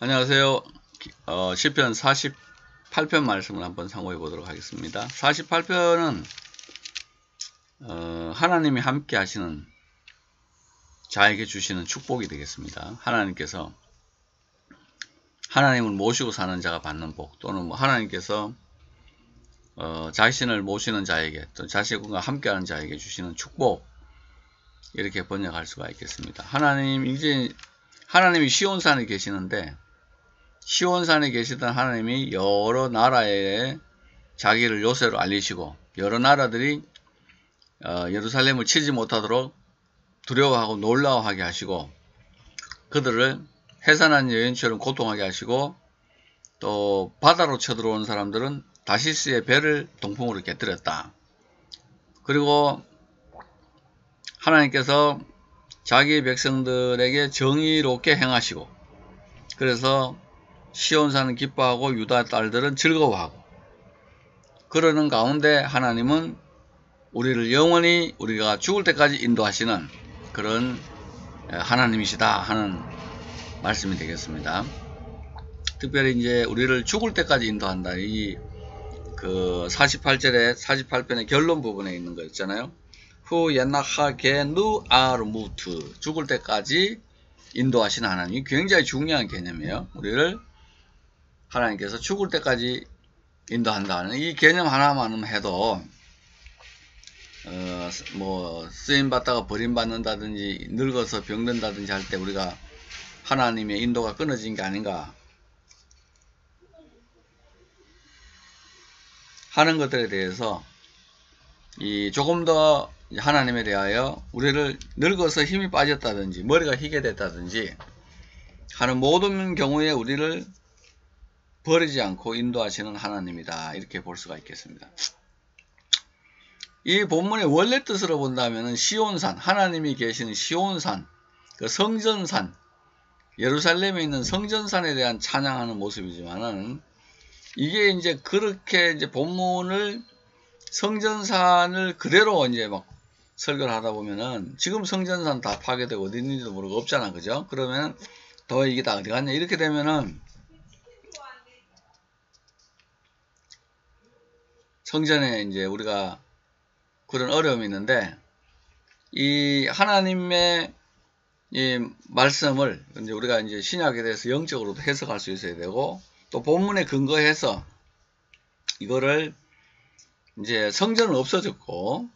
안녕하세요. 시편 48편 말씀을 한번 상고해 보도록 하겠습니다. 48편은 하나님이 함께 하시는 자에게 주시는 축복이 되겠습니다. 하나님께서 하나님을 모시고 사는 자가 받는 복, 또는 하나님께서 자신을 모시는 자에게, 또 자신과 함께하는 자에게 주시는 축복, 이렇게 번역할 수가 있겠습니다. 하나님이 시온산에 계시는데, 시온산에 계시던 하나님이 여러 나라에 자기를 요새로 알리시고, 여러 나라들이 예루살렘을 치지 못하도록 두려워하고 놀라워하게 하시고, 그들을 해산한 여인처럼 고통하게 하시고, 또 바다로 쳐들어온 사람들은 다시스의 배를 동풍으로 깨뜨렸다. 그리고 하나님께서 자기 백성들에게 정의롭게 행하시고, 그래서 시온산은 기뻐하고 유다 딸들은 즐거워하고, 그러는 가운데 하나님은 우리를 영원히 우리가 죽을 때까지 인도하시는 그런 하나님이시다 하는 말씀이 되겠습니다. 특별히 이제 우리를 죽을 때까지 인도한다. 이 48편의 결론 부분에 있는 거 있잖아요. 후 옛나하게 누 아르무트, 죽을 때까지 인도하시는 하나님이 굉장히 중요한 개념이에요. 우리를 하나님께서 죽을 때까지 인도한다는 이 개념 하나만 해도 쓰임 받다가 버림받는다든지 늙어서 병든다든지 할 때 우리가 하나님의 인도가 끊어진 게 아닌가 하는 것들에 대해서 조금 더 하나님에 대하여 우리를 늙어서 힘이 빠졌다든지 머리가 희게 됐다든지 하는 모든 경우에 우리를 버리지 않고 인도하시는 하나님이다, 이렇게 볼 수가 있겠습니다. 이 본문의 원래 뜻으로 본다면 시온산, 하나님이 계시는 시온산, 그 성전산, 예루살렘에 있는 성전산에 대한 찬양하는 모습이지만은, 이게 이제 그렇게 이제 본문을 성전산을 그대로 이제 막 설교를 하다 보면은 지금 성전산 다 파괴되고 어디 있는지도 모르고 없잖아, 그죠? 그러면 더 이게 다 어디 갔냐 이렇게 되면은 성전에 이제 우리가 그런 어려움이 있는데, 이 하나님의 이 말씀을 이제 우리가 이제 신약에 대해서 영적으로도 해석할 수 있어야 되고, 또 본문에 근거해서 이거를 이제 성전은 없어졌고,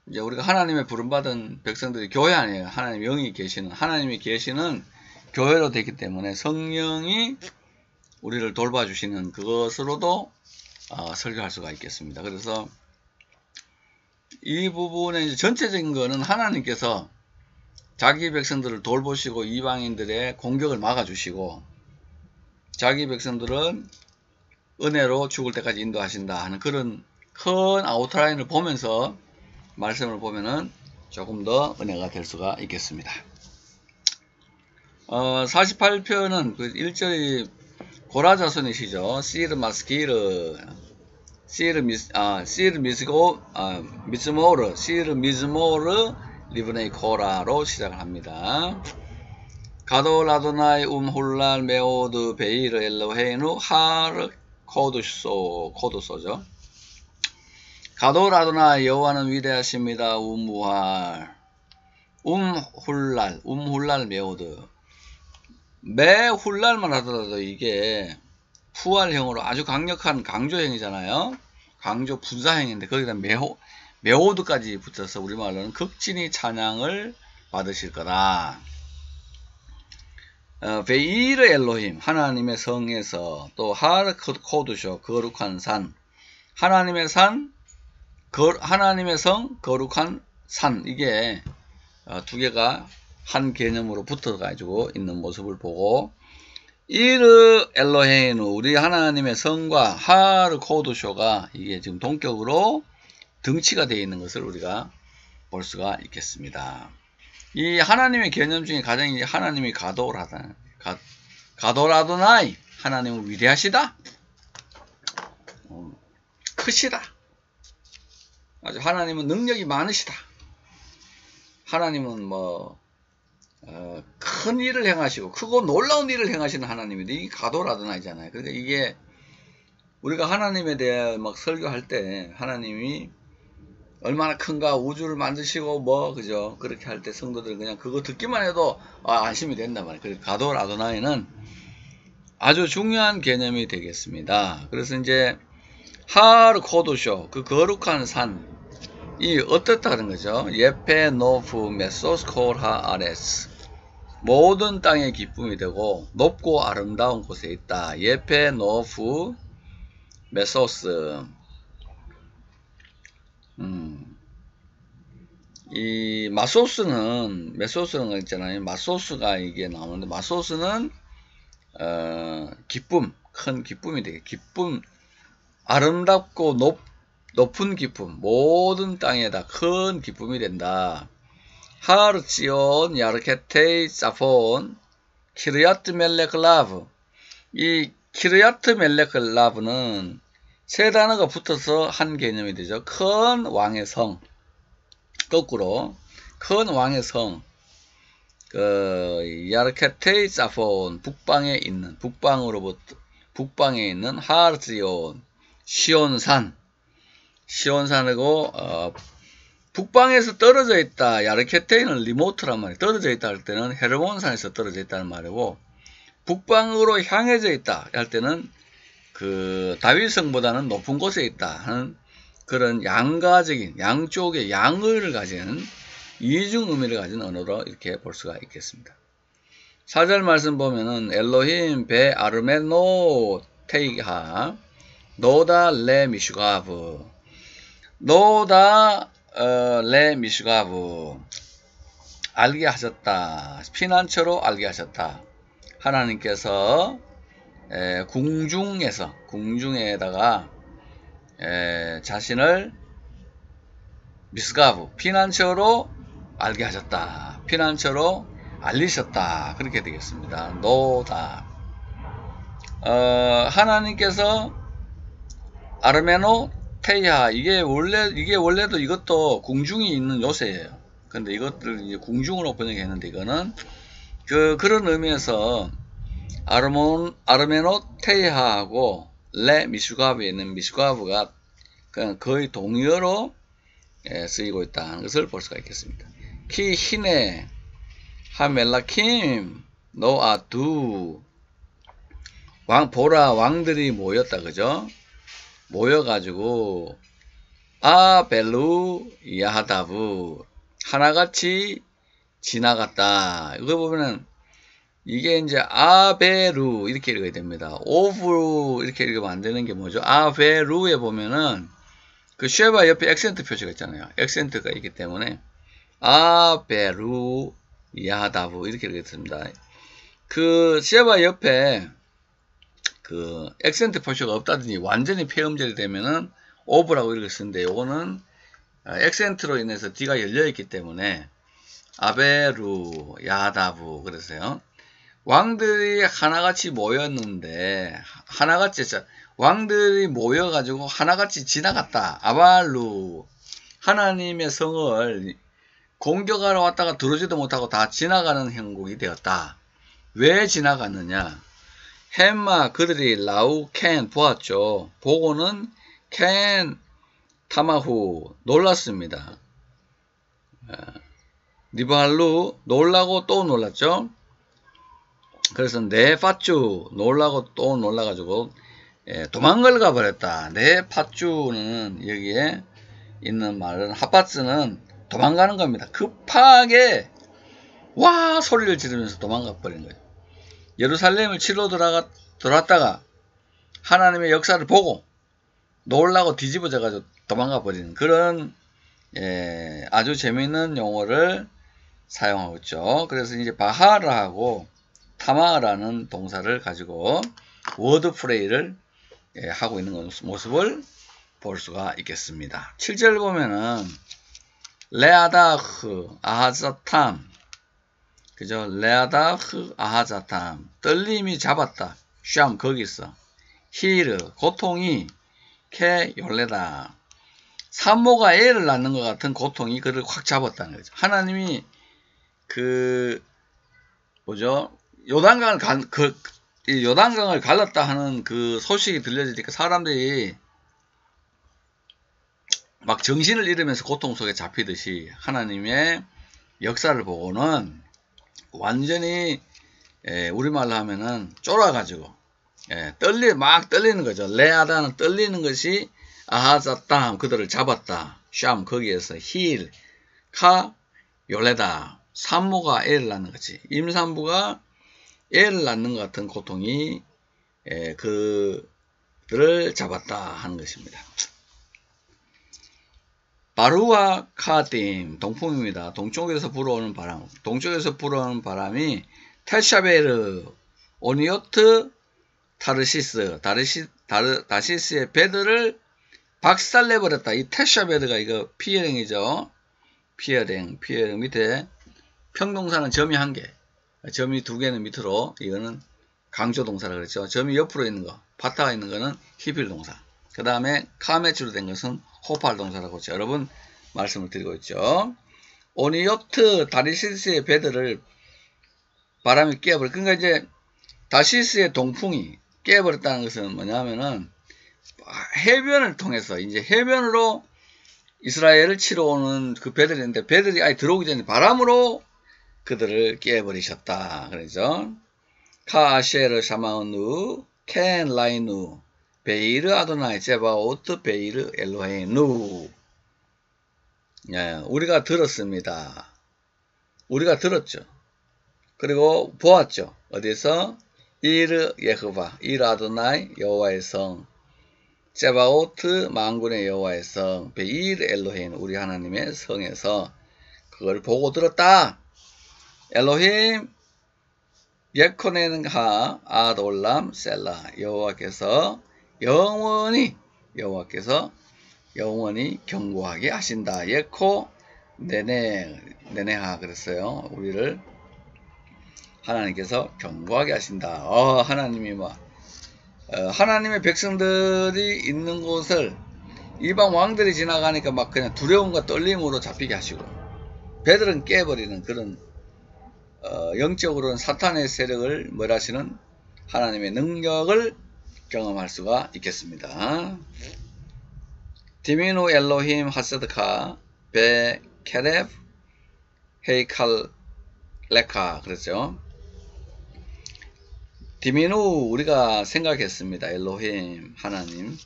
이제 우리가 하나님의 부름받은 백성들이 교회 아니에요. 하나님 영이 계시는, 하나님이 계시는 교회로 되기 때문에 성령이 우리를 돌봐주시는 그것으로도 설교할 수가 있겠습니다. 그래서 이 부분의 이제 전체적인 거는 하나님께서 자기 백성들을 돌보시고 이방인들의 공격을 막아주시고, 자기 백성들은 은혜로 죽을 때까지 인도하신다 하는 그런 큰 아웃라인을 보면서 말씀을 보면은 조금 더 은혜가 될 수가 있겠습니다. 48편은 그 1절이 고라 자손이시죠. 시르 마스키르, 시르 미즈모르 리브네이 코라로 시작을 합니다. 가돌 아도나이 홀랄 메오드 베이르 엘로헤이누 하르 코드소죠. 가돌 아도나이 여호와는 위대하십니다. 우무할 홀랄 메오드, 매 홀랄만 하더라도 이게 푸활형으로 아주 강력한 강조형이잖아요. 강조 분사형인데 거기다 메오드까지 붙여서 우리말로는 극진히 찬양을 받으실 거다. 베이르 엘로힘, 하나님의 성에서, 또 하르 코드쇼, 거룩한 산, 하나님의 산, 하나님의 성, 거룩한 산, 이게 두 개가 한 개념으로 붙어 가지고 있는 모습을 보고, 이르 엘로헤이누, 우리 하나님의 성과 하르 코드쇼가 이게 지금 동격으로 등치가 되어 있는 것을 우리가 볼 수가 있겠습니다. 이 하나님의 개념 중에 가장 이제 하나님이 가도라도나이, 하나님은 위대하시다, 크시다, 아주 하나님은 능력이 많으시다, 하나님은 큰 일을 행하시고 크고 놀라운 일을 행하시는 하나님인데 이게 가돌 아도나이잖아요. 그러니까 이게 우리가 하나님에 대해 막 설교할 때 하나님이 얼마나 큰가 우주를 만드시고 뭐 그죠 그렇게 할 때 성도들은 그냥 그거 듣기만 해도 안심이 된단 말이에요. 그래서 가돌 아도나이는 아주 중요한 개념이 되겠습니다. 그래서 이제 하르 코도쇼 그 거룩한 산이 어떻다는 거죠. 예페 노프 메소스콜하 아레스 모든 땅의 기쁨이 되고 높고 아름다운 곳에 있다. 예페 노프 메소스 이 마소스는 메소스는 있잖아요. 마소스가 이게 나오는데 마소스는 기쁨 큰 기쁨이 되게 기쁨 아름답고 높은 기쁨 모든 땅에다 큰 기쁨이 된다. 하르치온 야르케테이 사폰 키르야트 멜레클라브 이 키르야트 멜레클라브는 세 단어가 붙어서 한 개념이 되죠. 큰 왕의 성 거꾸로 큰 왕의 성 그 야르케테이 사폰 북방에 있는 북방에 있는 하르치온 시온산이고 북방에서 떨어져 있다. 야르케테이는 리모트란 말이에요. 떨어져 있다 할 때는 헤르몬산에서 떨어져 있다는 말이고 북방으로 향해져 있다 할 때는 그 다윗성보다는 높은 곳에 있다 하는 그런 양가적인 양쪽의 양을 가진 이중 의미를 가진 언어로 이렇게 볼 수가 있겠습니다. 4절 말씀 보면은 엘로힘 베 아르메노 테이하 노다 레 미슈가브 노다 레 미슈가브 알게 하셨다. 피난처로 알게 하셨다. 하나님께서 궁중에다가 자신을 미스가브 피난처로 알게 하셨다. 피난처로 알리셨다. 그렇게 되겠습니다. 노다 하나님께서 아르메노 테이하 이게 원래도 이것도 궁중이 있는 요새예요. 근데 이것들 이제 궁중으로 번역했는데 이거는 그런 의미에서 아르메노 테이하하고 레 미슈가브에 있는 미슈가브가 그냥 거의 동의어로 쓰이고 있다는 것을 볼 수가 있겠습니다. 키 히네 하멜라킴 노아두 보라 왕들이 모였다 그죠? 모여가지고 아벨루 야하다브 하나같이 지나갔다. 이거 보면은 이게 이제 아베루 이렇게 읽어야 됩니다. 오브 이렇게 읽으면 안 되는 게 뭐죠? 아베루에 보면은 그 쉐바 옆에 액센트 표시가 있잖아요. 액센트가 있기 때문에 아베루 야하다브 이렇게 읽겠습니다. 그 쉐바 옆에 그 액센트 표시가 없다든지 완전히 폐음절이 되면은 오브라고 읽었는데 요거는 액센트로 인해서 D가 열려있기 때문에 아베루 야다부 그랬어요. 왕들이 하나같이 모였는데 왕들이 모여가지고 하나같이 지나갔다. 아발루 하나님의 성을 공격하러 왔다가 들어오지도 못하고 다 지나가는 형국이 되었다. 왜 지나갔느냐? 햄마 그들이 라우 캔 보았죠. 보고는 캔 타마후 놀랐습니다. 리발루 놀라고 또 놀랐죠. 그래서 네 팟주 놀라고 또 놀라가지고 도망을 가버렸다. 네 팟주는 여기에 있는 말은 하파츠는 도망가는 겁니다. 급하게 와 소리를 지르면서 도망가 버린 거예요. 예루살렘을 치러 들어왔다가 하나님의 역사를 보고 놀라고 뒤집어져가지고 도망가 버리는 그런 아주 재미있는 용어를 사용하고 있죠. 그래서 이제 바하라하고 타마라는 동사를 가지고 워드 플레이를 하고 있는 모습을 볼 수가 있겠습니다. 7절 보면은 레아다흐 아하자탐 그죠? 레아다흐 아하자탐 떨림이 잡았다. 샴 거기 있어. 히르 고통이 케 열레다. 산모가 애를 낳는 것 같은 고통이 그를 확 잡았다는 거죠. 하나님이 그 뭐죠? 이 요단강을 갈랐다 하는 그 소식이 들려지니까 사람들이 막 정신을 잃으면서 고통 속에 잡히듯이 하나님의 역사를 보고는 완전히 우리말로 하면은 쫄아가지고 막 떨리는 거죠. 레아다는 떨리는 것이 아하자땀 그들을 잡았다. 샴 거기에서 힐, 카, 요레다 산모가 애를 낳는 거지. 임산부가 애를 낳는 것 같은 고통이 그들을 잡았다 하는 것입니다. 바루아 카딤 동풍입니다. 동쪽에서 불어오는 바람. 동쪽에서 불어오는 바람이 텔샤베르, 오니오트, 타르시스, 다시스의 배들을 박살내버렸다. 이 텔샤베르가 이거 피해령이죠. 피해령 밑에 평동사는 점이 1개, 점이 2개는 밑으로, 이거는 강조동사라 그랬죠. 점이 옆으로 있는 거, 파타가 있는 거는 히필동사. 그 다음에 카메추로 된 것은 호팔 동사라고 여러 번 말씀을 드리고 있죠. 오니요트 다시스의 배들을 바람이 깨버려. 그러니까 이제 다시스의 동풍이 깨버렸다는 것은 뭐냐면은 해변을 통해서 이제 해변으로 이스라엘을 치러 오는 그 배들이 있는데 배들이 아예 들어오기 전에 바람으로 그들을 깨버리셨다. 그러죠. 카아셰르 샤마우누 켄 라이누 베이르 아도나이 제바오트 베이르 엘로헤누. 우리가 들었습니다. 우리가 들었죠. 그리고 보았죠. 어디서? 이르 예흐바, 이르 아도나이 여호와의 성, 제바오트 만군의 여호와의 성, 베이르 엘로헤누 우리 하나님의 성에서 그걸 보고 들었다. 엘로힘 예코네는하 아돌람 셀라 여호와께서 영원히 경고하게 하신다. 예코 네네하 그랬어요. 우리를 하나님께서 경고하게 하신다. 하나님이 하나님의 백성들이 있는 곳을 이방 왕들이 지나가니까 막 그냥 두려움과 떨림으로 잡히게 하시고 배들은 깨버리는 그런 영적으로는 사탄의 세력을 멸하시는 하나님의 능력을 경험할 수가 있겠습니다. 디미누 엘로힘 하세드카 베 케렙 헤이칼 레카 그랬죠. 디미누 우리가 생각했습니다. 엘로힘 하나님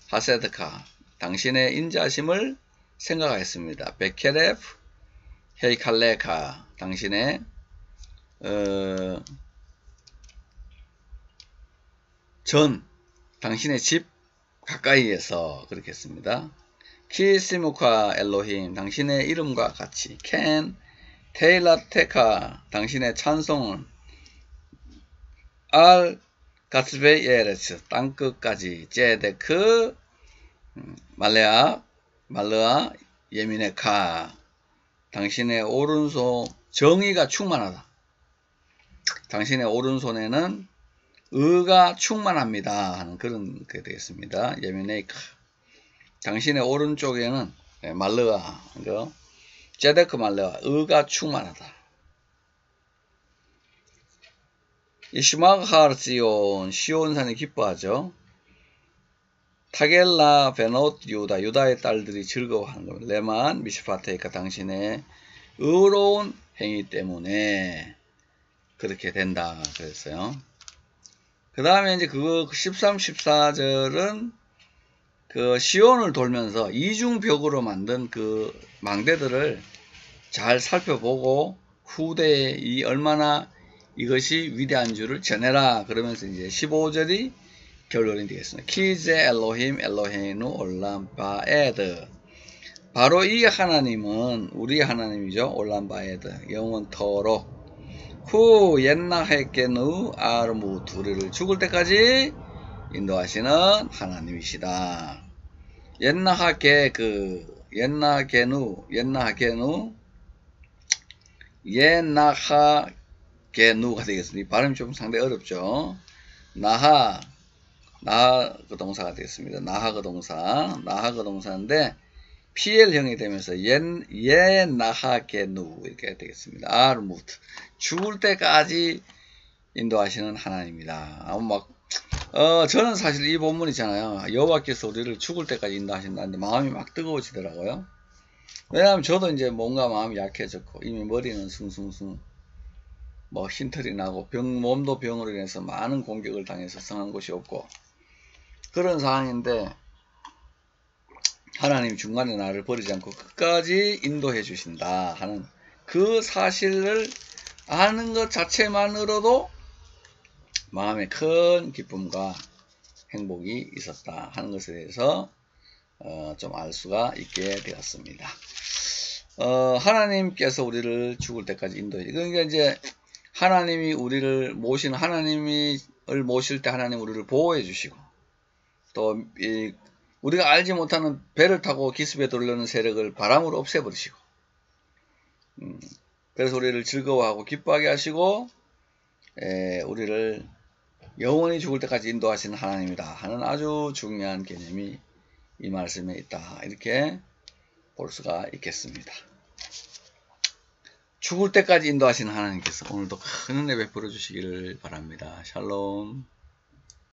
하세드카 당신의 인자심을 생각했습니다. 베케렙 헤이칼 레카 당신의 당신의 집 가까이에서 그렇게 했습니다. 키시무카 엘로힘 당신의 이름과 같이 켄 테일라테카 당신의 찬송은 알 가스베이 에레츠 땅끝까지 제데크 말레아 예미네카 당신의 오른손 정의가 충만하다. 당신의 오른손에는 의가 충만합니다 하는 그런 게 되겠습니다. 예미네이카 당신의 오른쪽에는 말르아 제데크 말르아 의가 충만하다. 이시마하르지온 시온산이 기뻐하죠. 타겔라 베노트 유다의 딸들이 즐거워하는 겁니다. 레만 미시파테이카 당신의 의로운 행위 때문에 그렇게 된다 그랬어요. 그 다음에 이제 그 13, 14절은 그 시온을 돌면서 이중벽으로 만든 그 망대들을 잘 살펴보고 후대에 이 얼마나 이것이 위대한 줄을 전해라 그러면서 이제 15절이 결론이 되겠습니다. 키제 엘로힘 엘로헤누 올람바에드 바로 이 하나님은 우리 하나님이죠. 올람바에드 영원토록 후 옛나헤케누 아르무 우리를 죽을 때까지 인도하시는 하나님이시다. 옛나하게누가 되겠습니다. 발음이 좀 상당히 어렵죠. 나하 그 동사가 되겠습니다. 나하 그 동사인데 PL형이 되면서 예나하게누 이렇게 되겠습니다. 아르무트 죽을 때까지 인도하시는 하나님이다. 저는 사실 이 본문 있잖아요. 여호와께서 우리를 죽을 때까지 인도하신다는데 마음이 막 뜨거워지더라고요. 왜냐하면 저도 이제 뭔가 마음이 약해졌고 이미 머리는 숭숭숭 뭐 흰털이 나고 몸도 병으로 인해서 많은 공격을 당해서 성한 곳이 없고 그런 상황인데 하나님 중간에 나를 버리지 않고 끝까지 인도해 주신다 하는 그 사실을 아는 것 자체만으로도 마음에 큰 기쁨과 행복이 있었다 하는 것에 대해서 좀 알 수가 있게 되었습니다. 하나님께서 우리를 죽을 때까지 인도해. 그러니까 이제 하나님이 우리를 모시는 하나님을 모실 때 하나님 우리를 보호해 주시고 또 우리가 알지 못하는 배를 타고 기습에 돌려는 세력을 바람으로 없애버리시고 그래서 우리를 즐거워하고 기뻐하게 하시고 우리를 영원히 죽을 때까지 인도하시는 하나님이다 하는 아주 중요한 개념이 이 말씀에 있다 이렇게 볼 수가 있겠습니다. 죽을 때까지 인도하시는 하나님께서 오늘도 큰 은혜 베풀어 주시기를 바랍니다. 샬롬.